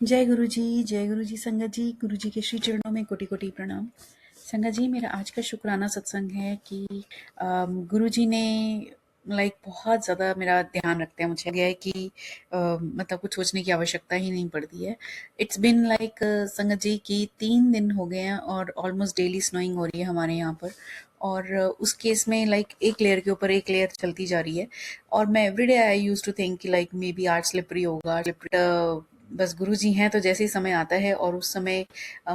जय गुरु जी संगत जी। गुरु जी के श्री चरणों में कोटि कोटि प्रणाम। संगत जी, मेरा आज का शुक्राना सत्संग है कि गुरु जी ने बहुत ज़्यादा मेरा ध्यान रखते हैं। मुझे गया है कि मतलब कुछ सोचने की आवश्यकता ही नहीं पड़ती है। इट्स बिन संगत जी कि 3 दिन हो गए हैं और ऑलमोस्ट डेली स्नोइंग हो रही है हमारे यहाँ पर। और उस केस में एक लेयर के ऊपर एक लेयर चलती जा रही है। और मैं everyday I use to think कि मे बी आज स्लिपरी होगा, बस गुरुजी हैं तो जैसे ही समय आता है और उस समय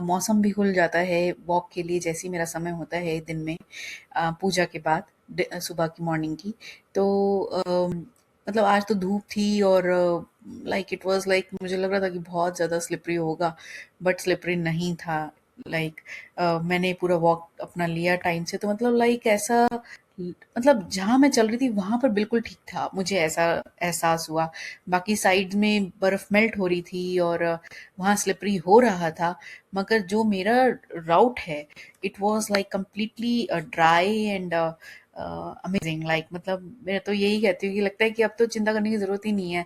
मौसम भी खुल जाता है वॉक के लिए, जैसे ही मेरा समय होता है दिन में पूजा के बाद सुबह की मॉर्निंग की। तो मतलब आज तो धूप थी और इट वाज मुझे लग रहा था कि बहुत ज़्यादा स्लिपरी होगा, बट स्लिपरी नहीं था। लाइक मैंने पूरा वॉक अपना लिया टाइम से, तो ऐसा मतलब जहाँ मैं चल रही थी वहां पर बिल्कुल ठीक था, मुझे ऐसा एहसास हुआ। बाकी साइड में बर्फ मेल्ट हो रही थी और वहाँ स्लिपरी हो रहा था, मगर जो मेरा राउट है it was completely dry and amazing. मतलब मैं तो यही कहती हूँ कि लगता है कि अब तो चिंता करने की जरूरत ही नहीं है।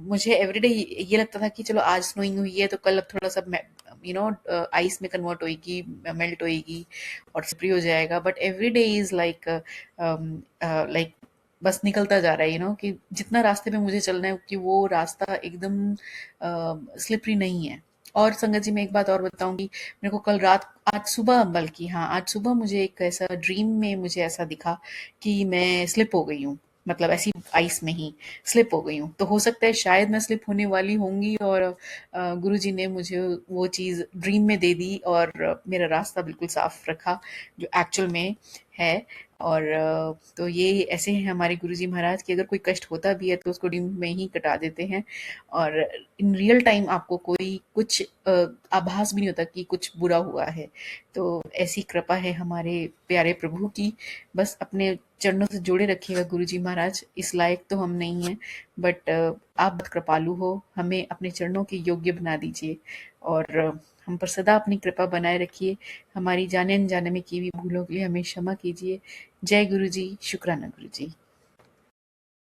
मुझे एवरीडे ये लगता था कि चलो आज स्नोइंग हुई है तो कल अब थोड़ा सा आइस में कन्वर्ट होएगी, मेल्ट होएगी और स्प्री हो जाएगा, but every day is like बस निकलता जा रहा है, कि जितना रास्ते पे मुझे चलना है कि वो रास्ता एकदम स्लिपरी नहीं है। और संगत जी, मैं एक बात और बताऊं कि मेरे को कल रात, आज सुबह, बल्कि हाँ आज सुबह मुझे एक ऐसा ड्रीम में मुझे ऐसा दिखा कि मैं स्लिप हो गई हूँ, मतलब ऐसी आइस में ही स्लिप हो गई हूँ। तो हो सकता है शायद मैं स्लिप होने वाली होंगी और गुरुजी ने मुझे वो चीज़ ड्रीम में दे दी और मेरा रास्ता बिल्कुल साफ रखा जो एक्चुअल में है। और तो ये ऐसे हैं हमारे गुरुजी महाराज कि अगर कोई कष्ट होता भी है तो उसको ड्रीम में ही कटा देते हैं और इन रियल टाइम आपको कोई कुछ आभास भी नहीं होता कि कुछ बुरा हुआ है। तो ऐसी कृपा है हमारे प्यारे प्रभु की। बस अपने चरणों से जोड़े रखिएगा गुरुजी महाराज। इस लायक तो हम नहीं हैं, बट आप बहुत कृपालु हो, हमें अपने चरणों के योग्य बना दीजिए और हम पर सदा अपनी कृपा बनाए रखिए। हमारी जाने अनजाने में की हुई भूलों के लिए हमें क्षमा कीजिए। जय गुरु जी, शुक्राना गुरु जी।